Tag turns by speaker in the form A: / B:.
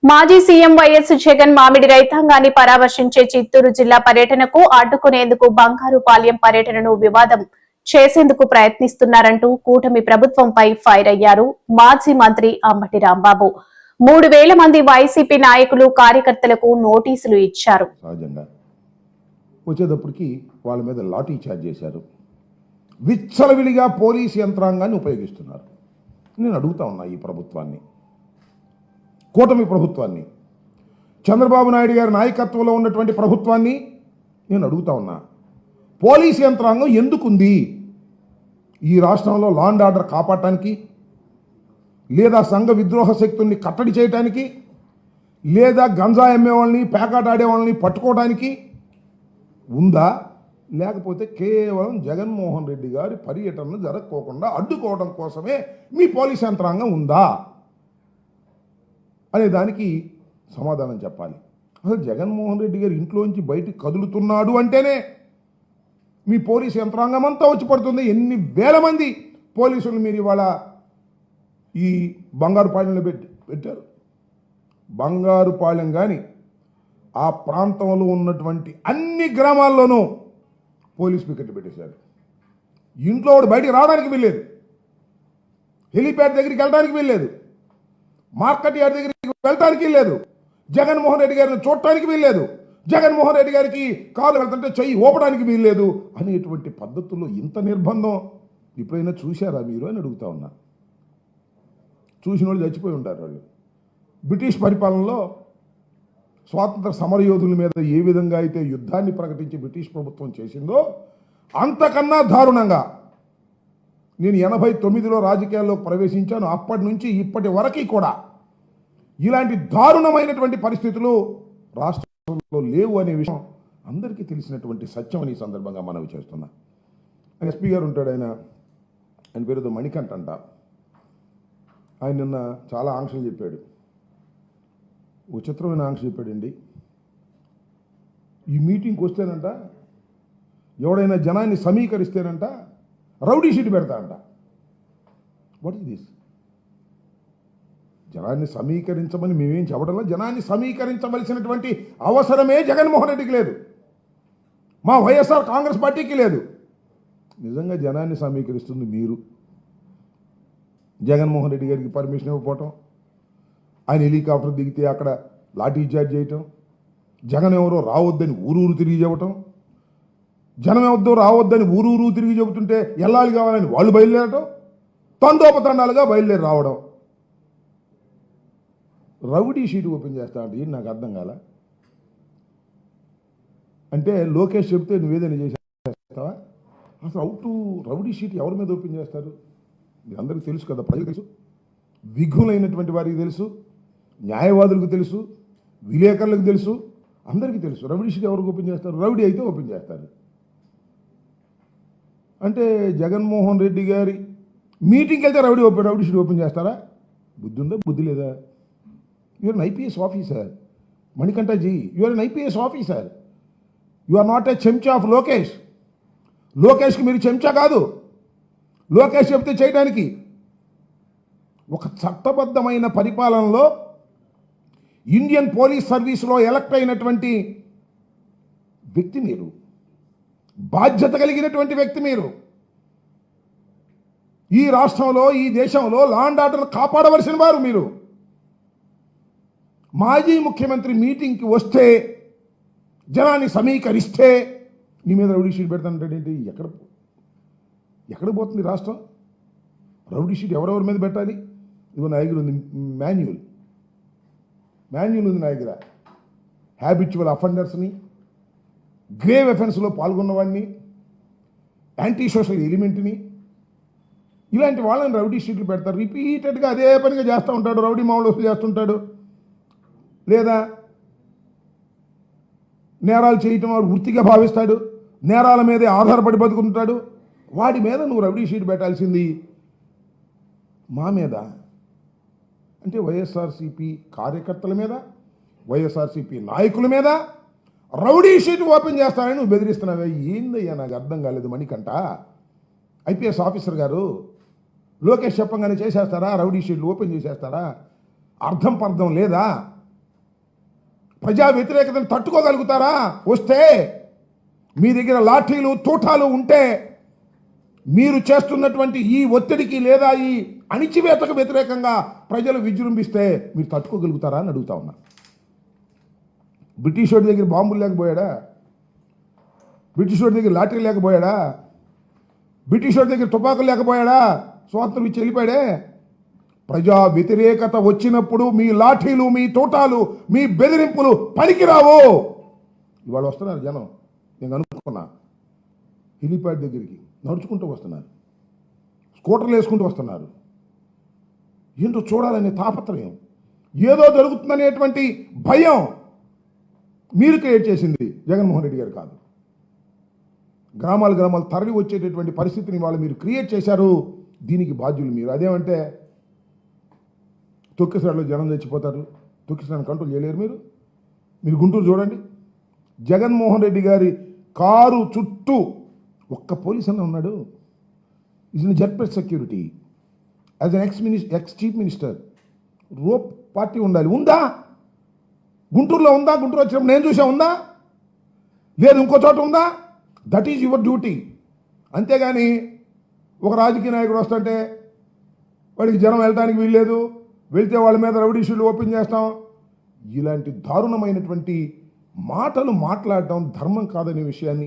A: మాజీ CM YS Jagan మామిడి రైతాంగాన్ని పరామర్శించే చిత్తూరు జిల్లా పర్యటనకు అడ్డుకునేందుకు బంగారుపాలెం పర్యటనను వివాదం చేసేందుకు ప్రయత్నిస్తున్నారంటూ కూటమి ప్రభుత్వంపై ఫైర్ అయ్యారు మాజీ మంత్రి అంబటి రాంబాబు. 3,000 మంది వైసీపీ నాయకులు కార్యకర్తలకు నోటీసులు ఇచ్చారు.
B: వచ్చేటప్పటికి వాళ్ళ మీద లాఠీ చార్జ్ చేశారు. విచ్చలవిడిగా పోలీసు యంత్రాంగాన్ని ఉపయోగిస్తున్నారు. నేను అడుగుతా ఉన్నా ఈ ప్రభుత్వాన్ని, కూటమి ప్రభుత్వాన్ని, చంద్రబాబు నాయుడు గారి నాయకత్వంలో ఉన్నటువంటి ప్రభుత్వాన్ని నేను అడుగుతా ఉన్నా, పోలీసు యంత్రాంగం ఎందుకుంది? ఈ రాష్ట్రంలో లా అండ్ ఆర్డర్ కాపాడటానికి, లేదా సంఘ విద్రోహ శక్తుల్ని కట్టడి చేయడానికి, లేదా గంజా అమ్మే వాళ్ళని పేకాట ఆడే వాళ్ళని పట్టుకోవడానికి ఉందా? లేకపోతే కేవలం జగన్మోహన్ రెడ్డి గారి పర్యటనను జరగకోకుండా అడ్డుకోవడం కోసమే మీ పోలీస్ యంత్రాంగం ఉందా అనే దానికి సమాధానం చెప్పాలి. అసలు జగన్మోహన్ రెడ్డి గారు ఇంట్లోంచి బయటికి కదులుతున్నాడు అంటేనే మీ పోలీస్ యంత్రాంగం అంతా వచ్చి పడుతుంది. ఎన్ని వేల మంది పోలీసులు మీరు ఇవాళ ఈ బంగారుపాలెంలో పెట్టారు. బంగారుపాలెం కానీ ఆ ప్రాంతంలో ఉన్నటువంటి అన్ని గ్రామాల్లోనూ పోలీస్ పికెట్ పెట్టేశారు. ఇంట్లో బయటికి రావడానికి వీల్లేదు, హెలిప్యాడ్ దగ్గరికి వెళ్ళడానికి వీల్లేదు, మార్కెట్ యార్డ్ దగ్గరికి వెళ్ళడానికి వీల్లేదు, జగన్మోహన్ రెడ్డి గారిని చూడటానికి వీల్లేదు, జగన్మోహన్ రెడ్డి గారికి కాలు వెళ్తుంటే చెయ్యి ఊపడానికి వీల్లేదు అనేటువంటి పద్ధతుల్లో ఇంత నిర్బంధం ఎప్పుడైనా చూశారా మీరు అని అడుగుతా ఉన్నా. చూసిన వాళ్ళు చచ్చిపోయి ఉంటారు. వాళ్ళు బ్రిటిష్ పరిపాలనలో స్వాతంత్ర సమరయోధుల మీద ఏ విధంగా అయితే యుద్ధాన్ని ప్రకటించి బ్రిటిష్ ప్రభుత్వం చేసిందో అంతకన్నా దారుణంగా నేను 89లో రాజకీయాల్లో ప్రవేశించాను. అప్పటి నుంచి ఇప్పటి వరకు కూడా ఇలాంటి దారుణమైనటువంటి పరిస్థితులు రాష్ట్రంలో లేవు అనే విషయం అందరికీ తెలిసినటువంటి సత్యం అని ఈ సందర్భంగా మనవి చేస్తున్నా. ఎస్పీ గారు ఉంటాడు, ఆయన పేరుతో మణికంఠ అంట. ఆయన నిన్న చాలా ఆంక్షలు చెప్పాడు, విచిత్రమైన ఆంక్ష చెప్పాడండి. ఈ మీటింగ్కి వస్తేనంట ఎవడైనా జనాన్ని సమీకరిస్తేనంట రౌడీ షీట్ పెడతాడంట. What is this? జనాన్ని సమీకరించమని మేమేం చెప్పడంలో, జనాన్ని సమీకరించవలసినటువంటి అవసరమే జగన్మోహన్ రెడ్డికి లేదు, మా వైఎస్ఆర్ కాంగ్రెస్ పార్టీకి లేదు. నిజంగా జనాన్ని సమీకరిస్తుంది మీరు. జగన్మోహన్ రెడ్డి గారికి పర్మిషన్ ఇవ్వకపోవటం, ఆయన హెలికాప్టర్ దిగితే అక్కడ లాఠీ చార్జ్ చేయటం, జగన్ ఎవరో రావద్దని ఊరూరు తిరిగి చెప్పటం, జనం ఎవరిదో రావద్దని ఊరూరు తిరిగి చెబుతుంటే ఎల్లాలి కావాలని వాళ్ళు బయలుదేరటం, తండోపతండాలుగా బయలుదేరి రావడం. రౌడీ షీట్ ఓపెన్ చేస్తా అంటే నాకు అర్థం కాల. అంటే లోకేష్ చెప్తే నువ్వేదైనా చేస్తావా? అసలు రౌడీ షీట్ ఎవరి మీద ఓపెన్ చేస్తారు? అందరికీ తెలుసు కదా, ప్రజలకు తెలుసు, విఘ్నులైనటువంటి వారికి తెలుసు, న్యాయవాదులకు తెలుసు, విలేకరులకు తెలుసు, అందరికీ తెలుసు. రౌడీ షీట్ ఎవరికి ఓపెన్ చేస్తారు? రౌడీ అయితే ఓపెన్ చేస్తారు. అంటే జగన్మోహన్ రెడ్డి గారి మీటింగ్కి వెళ్తే రౌడీ షీట్ ఓపెన్ చేస్తారా? బుద్ధి ఉందా, బుద్ధి లేదా? You are an IPS officer Manikanthaji, you are an IPS officer. You are not a చెంచా ఆఫ్ లోకేష్. లోకేష్కి మీరు చెంచా కాదు. లోకేష్ చెప్తే చేయడానికి ఒక చట్టబద్ధమైన పరిపాలనలో ఇండియన్ పోలీస్ సర్వీస్లో ఎలక్ట్ అయినటువంటి వ్యక్తి మీరు, బాధ్యత కలిగినటువంటి వ్యక్తి మీరు. ఈ రాష్ట్రంలో, ఈ దేశంలో లా అండ్ ఆర్డర్ కాపాడవలసిన వారు మీరు. మాజీ ముఖ్యమంత్రి మీటింగ్కి వస్తే, జనాన్ని సమీకరిస్తే నీ మీద రౌడీ షీట్ పెడతానంటే ఎక్కడ పోతుంది రాష్ట్రం? రౌడీ షీట్ ఎవరెవరి మీద పెట్టాలి? ఇదిగో నా దగ్గర ఉంది మాన్యువల్ ఉంది నా దగ్గర. హ్యాబిచువల్ అఫెండర్స్ని, గ్రేవ్ అఫెన్స్లో పాల్గొన్నవాడిని, యాంటీ సోషల్ ఎలిమెంట్ని, ఇలాంటి వాళ్ళని రౌడీ షీట్లు పెడతారు. రిపీటెడ్గా అదే పనిగా చేస్తూ ఉంటాడు, రౌడీ మామూలు చేస్తుంటాడు, లేదా నేరాలు చేయటం వాడు వృత్తిగా భావిస్తాడు, నేరాల మీదే ఆధారపడి బతుకుంటాడు. వాడి మీద నువ్వు రౌడీ షీట్ పెట్టాల్సింది మా మీద. అంటే వైఎస్ఆర్సీపీ కార్యకర్తల మీద, వైఎస్ఆర్సీపీ నాయకుల మీద రౌడీ షీట్ ఓపెన్ చేస్తానని నువ్వు బెదిరిస్తున్నావే. ఏందయ్యా నాకు అర్థం కాలేదు మణికంఠ. ఐపీఎస్ ఆఫీసర్ గారు లోకేష్ చెప్పంగానే చేసేస్తారా? రౌడీ షీట్లు ఓపెన్ చేసేస్తారా? అర్థం పర్థం లేదా? ప్రజా వ్యతిరేకతను తట్టుకోగలుగుతారా? వస్తే మీ దగ్గర లాఠీలు తూటాలు ఉంటే మీరు చేస్తున్నటువంటి ఈ ఒత్తిడికి లేదా ఈ అణిచివేతకు వ్యతిరేకంగా ప్రజలు విజృంభిస్తే మీరు తట్టుకోగలుగుతారా అని అడుగుతా ఉన్నా. బ్రిటిష్ వాడి దగ్గర బాంబులు లేకపోయాడా? బ్రిటిష్ వాడి దగ్గర లాఠీలు లేకపోయాడా? బ్రిటిష్ వాడి దగ్గర తుపాకులు లేకపోయాడా? స్వాతంత్రం ఇచ్చి వెళ్ళిపోయాడే. ప్రజా వ్యతిరేకత వచ్చినప్పుడు మీ లాఠీలు, మీ తోటాలు, మీ బెదిరింపులు పనికిరావు. ఇవాళ వస్తున్నారు జనం. నేను అనుకున్నా హెలిప్యాడ్ దగ్గరికి నడుచుకుంటూ వస్తున్నారు, స్కూటర్లు వేసుకుంటూ వస్తున్నారు. ఏంటో చూడాలనే తాపత్రయం, ఏదో జరుగుతుందనేటువంటి భయం మీరు క్రియేట్ చేసింది జగన్మోహన్ రెడ్డి గారు కాదు. గ్రామాలు తరలి వచ్చేటటువంటి పరిస్థితిని వాళ్ళు మీరు క్రియేట్ చేశారు. దీనికి బాధ్యులు మీరు. అదేమంటే తొక్కిసలాడలో జనం చచ్చిపోతారు, తొక్కిసలాన్ని కంట్రోల్ చేయలేరు మీరు గుంటూరు చూడండి, జగన్మోహన్ రెడ్డి గారి కారు చుట్టూ ఒక్క పోలీస్ అన్న ఉన్నాడు. Is in Z security as an ex chief minister. Rope party ఉండాలి. ఉందా? గుంటూరులో ఉందా? గుంటూరు వచ్చినప్పుడు నేను చూసా. ఉందా? లేదు ఇంకో చోట ఉందా? That is your duty. అంతేగాని ఒక రాజకీయ నాయకుడు వస్తుంటే వాడికి జనం వెళ్ళడానికి వీల్లేదు, వెళ్తే వాళ్ళ మీద రౌడీ షీట్లు ఓపెన్ చేస్తాం, ఇలాంటి దారుణమైనటువంటి మాటలు మాట్లాడటం ధర్మం కాదనే విషయాన్ని